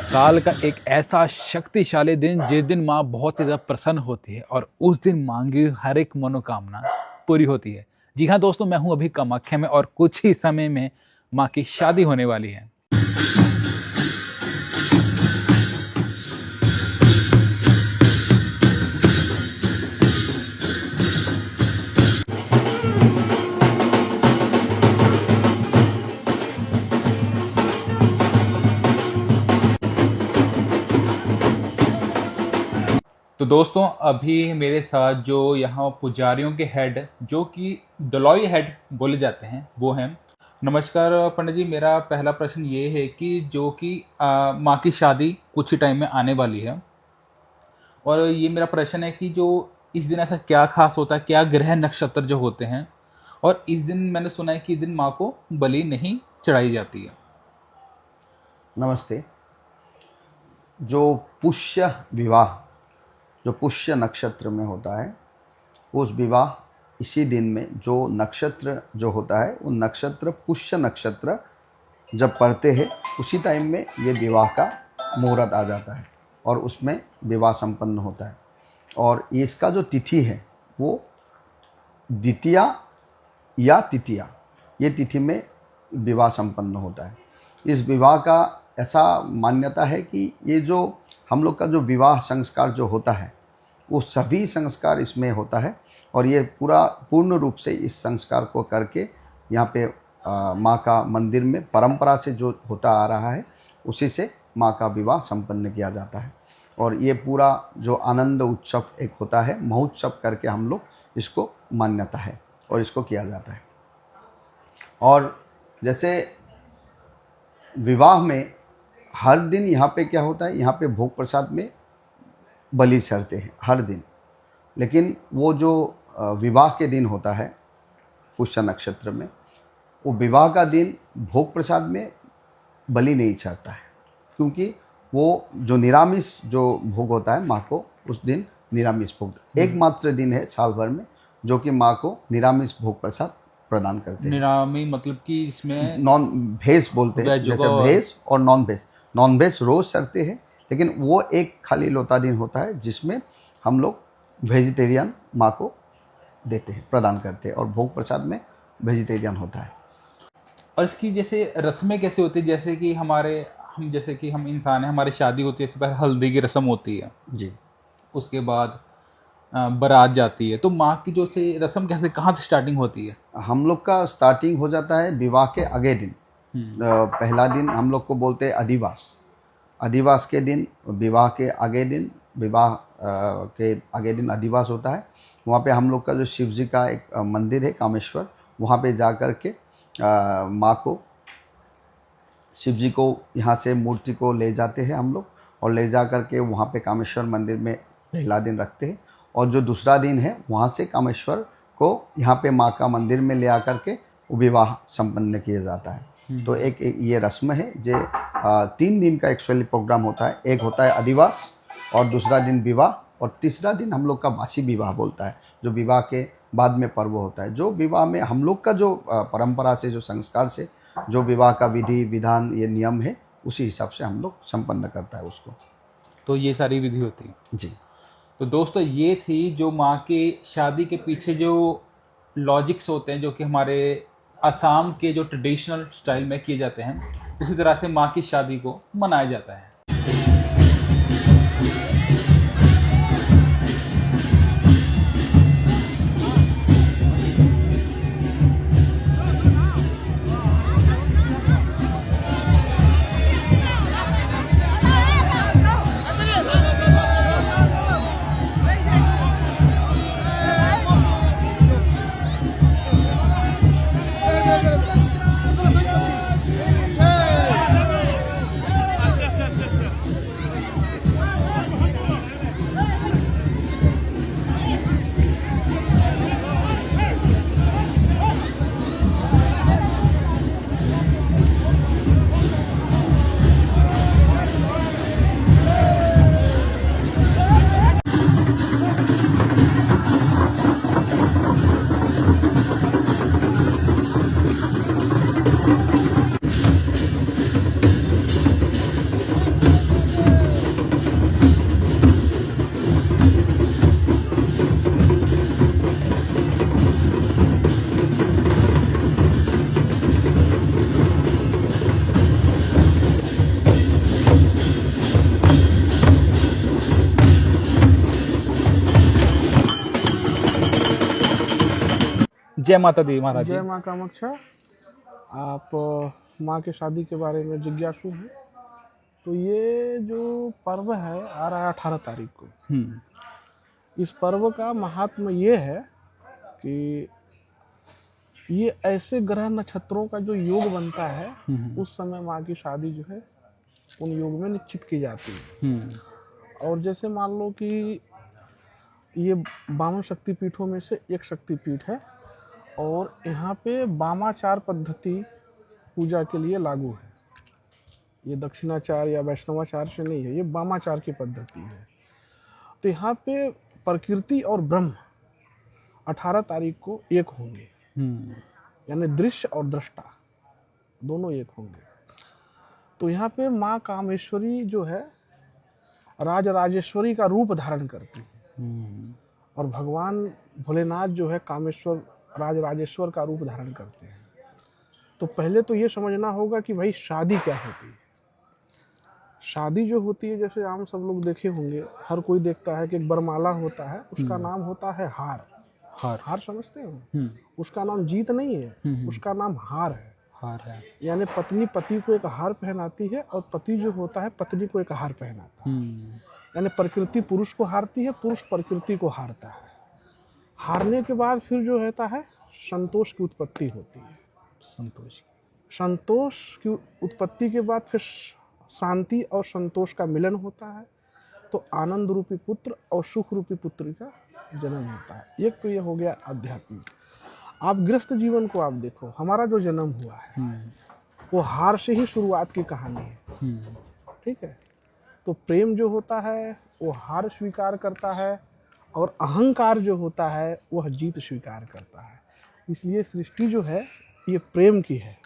साल का एक ऐसा शक्तिशाली दिन जिस दिन माँ बहुत ही ज़्यादा प्रसन्न होती है और उस दिन मांगी हर एक मनोकामना पूरी होती है। जी हाँ दोस्तों, मैं हूँ अभी कामाख्या में और कुछ ही समय में माँ की शादी होने वाली है। तो दोस्तों, अभी मेरे साथ जो यहाँ पुजारियों के हेड, जो कि दलौई हेड बोले जाते हैं, वो हैं। नमस्कार पंडित जी, मेरा पहला प्रश्न ये है कि जो कि माँ की शादी कुछ ही टाइम में आने वाली है, और ये मेरा प्रश्न है कि जो इस दिन ऐसा क्या खास होता है, क्या ग्रह नक्षत्र जो होते हैं, और इस दिन मैंने सुना है कि इस दिन माँ को बलि नहीं चढ़ाई जाती है। नमस्ते। जो पुष्य विवाह जो पुष्य नक्षत्र में होता है, उस विवाह इसी दिन में जो नक्षत्र जो होता है, वो नक्षत्र पुष्य नक्षत्र जब पड़ते हैं उसी टाइम में ये विवाह का मुहूर्त आ जाता है और उसमें विवाह संपन्न होता है। और इसका जो तिथि है वो द्वितीया या तृतीया, ये तिथि में विवाह संपन्न होता है। इस विवाह का ऐसा मान्यता है कि ये जो हम लोग का जो विवाह संस्कार जो होता है, वो सभी संस्कार इसमें होता है और ये पूर्ण रूप से इस संस्कार को करके यहाँ पे माँ का मंदिर में परंपरा से जो होता आ रहा है, उसी से माँ का विवाह संपन्न किया जाता है। और ये पूरा जो आनंद उत्सव एक होता है, महोत्सव करके हम लोग इसको मान्यता है और इसको किया जाता है। और जैसे विवाह में हर दिन यहाँ पे क्या होता है, यहाँ पे भोग प्रसाद में बलि चढ़ते हैं हर दिन। लेकिन वो जो विवाह के दिन होता है पुष्य नक्षत्र में, वो विवाह का दिन भोग प्रसाद में बलि नहीं चढ़ता है, क्योंकि वो जो निरामिष जो भोग होता है माँ को, उस दिन निरामिष भोग एकमात्र दिन है साल भर में जो कि माँ को निरामिष भोग प्रसाद प्रदान करते हैं। निरामी मतलब कि इसमें नॉन वेज बोलते हैं, जैसे वेज और नॉन वेज। नॉन वेज रोज करते हैं, लेकिन वो एक खाली लोता दिन होता है जिसमें हम लोग वेजिटेरियन माँ को देते हैं, प्रदान करते हैं, और भोग प्रसाद में वेजिटेरियन होता है। और इसकी जैसे रस्में कैसे होती है, जैसे कि हम इंसान हैं, हमारी शादी होती है, इसके बाद हल्दी की रस्म होती है जी। उसके बाद बारात जाती है, तो माँ की जो से रस्म कैसे, कहाँ से स्टार्टिंग होती है? हम लोग का स्टार्टिंग हो जाता है विवाह के अगले दिन। पहला दिन हम लोग को बोलते हैं अधिवास। अधिवास के दिन, विवाह के अगले दिन, विवाह के अगले दिन अधिवास होता है। वहाँ पे हम लोग का जो शिव जी का एक मंदिर है कामेश्वर, वहाँ पे जा कर के माँ को, शिव जी को यहाँ से मूर्ति को ले जाते हैं हम लोग, और ले जा कर के वहाँ पे कामेश्वर मंदिर में पहला दिन रखते हैं। और जो दूसरा दिन है, वहाँ से कामेश्वर को यहाँ पे माँ का मंदिर में ले आकर के विवाह संपन्न किया जाता है। तो एक ये रस्म है जो 3 दिन का एक्चुअली प्रोग्राम होता है। एक होता है अधिवास, और दूसरा दिन विवाह, और तीसरा दिन हम लोग का बासी विवाह बोलता है, जो विवाह के बाद में पर्व होता है। जो विवाह में हम लोग का जो परंपरा से, जो संस्कार से, जो विवाह का विधि विधान, ये नियम है, उसी हिसाब से हम लोग संपन्न करता है उसको। तो ये सारी विधि होती है जी। तो दोस्तों, ये थी जो माँ की शादी के पीछे जो लॉजिक्स होते हैं, जो कि हमारे असम के जो ट्रेडिशनल स्टाइल में किए जाते हैं, उसी तरह से माँ की शादी को मनाया जाता है। जय माता दी महाराज जी। जय माँ कामाक्षा। आप माँ के शादी के बारे में जिज्ञासु हैं, तो ये जो पर्व है आ रहा है 18 तारीख को। इस पर्व का महात्म ये है कि ये ऐसे ग्रह नक्षत्रों का जो योग बनता है उस समय माँ की शादी जो है उन योग में निश्चित की जाती है। और जैसे मान लो कि ये 52 शक्तिपीठों में से एक शक्तिपीठ है और यहाँ पे वामाचार पद्धति पूजा के लिए लागू है। ये दक्षिणाचार या वैष्णवाचार से नहीं है, ये वामाचार की पद्धति है। तो यहाँ पे प्रकृति और ब्रह्म 18 तारीख को एक होंगे, यानी दृश्य और दृष्टा दोनों एक होंगे। तो यहाँ पे माँ कामेश्वरी जो है राजराजेश्वरी का रूप धारण करती है और भगवान भोलेनाथ जो है कामेश्वर राजराजेश्वर का रूप धारण करते हैं। तो पहले तो ये समझना होगा कि भाई शादी क्या होती है। शादी जो होती है, जैसे आम सब लोग देखे होंगे, हर कोई देखता है कि एक बरमाला होता है, उसका नाम होता है हार। हार समझते हो? उसका नाम जीत नहीं है, उसका नाम हार है। हार है, यानी पत्नी पति को एक हार पहनाती है और पति जो होता है पत्नी को एक हार पहनाता है। यानी प्रकृति पुरुष को हारती है, पुरुष प्रकृति को हारता है। हारने के बाद फिर जो रहता है संतोष की उत्पत्ति होती है। संतोष की उत्पत्ति के बाद फिर शांति और संतोष का मिलन होता है, तो आनंद रूपी पुत्र और सुख रूपी पुत्री का जन्म होता है। एक तो ये हो गया आध्यात्मिक। आप गृहस्थ जीवन को आप देखो, हमारा जो जन्म हुआ है वो हार से ही शुरुआत की कहानी है। ठीक है, तो प्रेम जो होता है वो हार स्वीकार करता है और अहंकार जो होता है वह जीत स्वीकार करता है। इसलिए सृष्टि जो है ये प्रेम की है।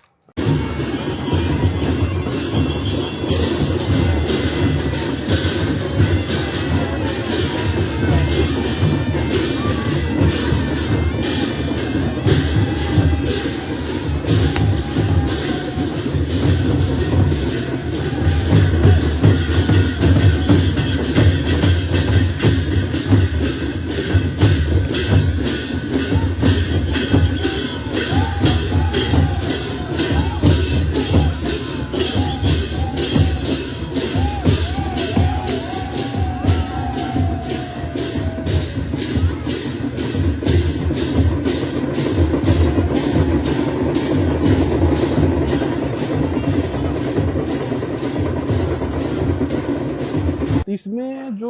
इसमें जो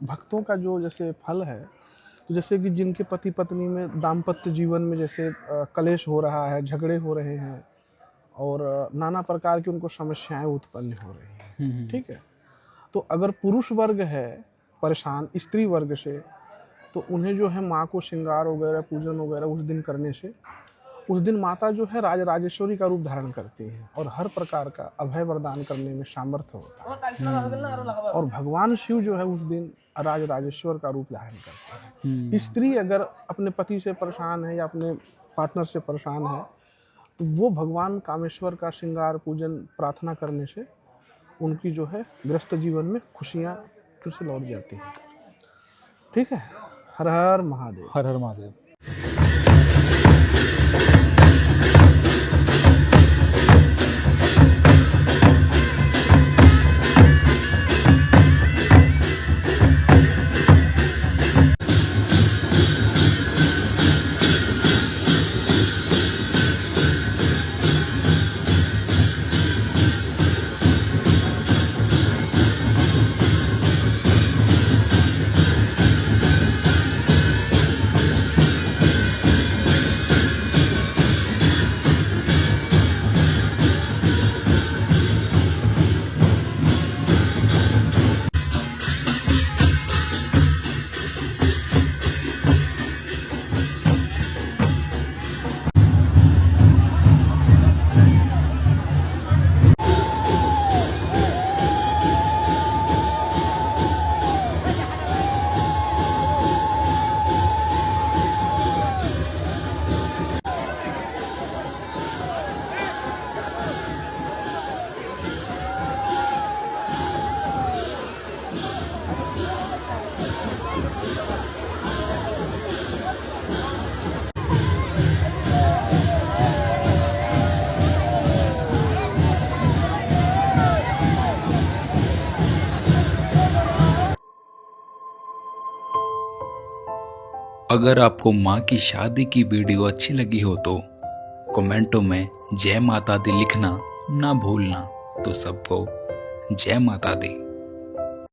भक्तों का जो जैसे फल है, तो जैसे कि जिनके पति पत्नी में दाम्पत्य जीवन में जैसे कलेश हो रहा है, झगड़े हो रहे हैं और नाना प्रकार की उनको समस्याएं उत्पन्न हो रही हैं। ठीक है, तो अगर पुरुष वर्ग है परेशान स्त्री वर्ग से, तो उन्हें जो है माँ को श्रृंगार वगैरह पूजन वगैरह उस दिन करने से उस दिन माता जो है राजराजेश्वरी का रूप धारण करती है और हर प्रकार का अभय वरदान करने में सामर्थ्य होता है। और भगवान शिव जो है उस दिन राजराजेश्वर का रूप धारण करते हैं। स्त्री अगर अपने पति से परेशान है या अपने पार्टनर से परेशान है, तो वो भगवान कामेश्वर का श्रृंगार पूजन प्रार्थना करने से उनकी जो है गृहस्थ जीवन में खुशियाँ फिर से लौट जाती हैं। ठीक है, हर हर महादेव। हर हर महादेव। अगर आपको माँ की शादी की वीडियो अच्छी लगी हो तो कमेंटों में जय माता दी लिखना ना भूलना। तो सबको जय माता दी।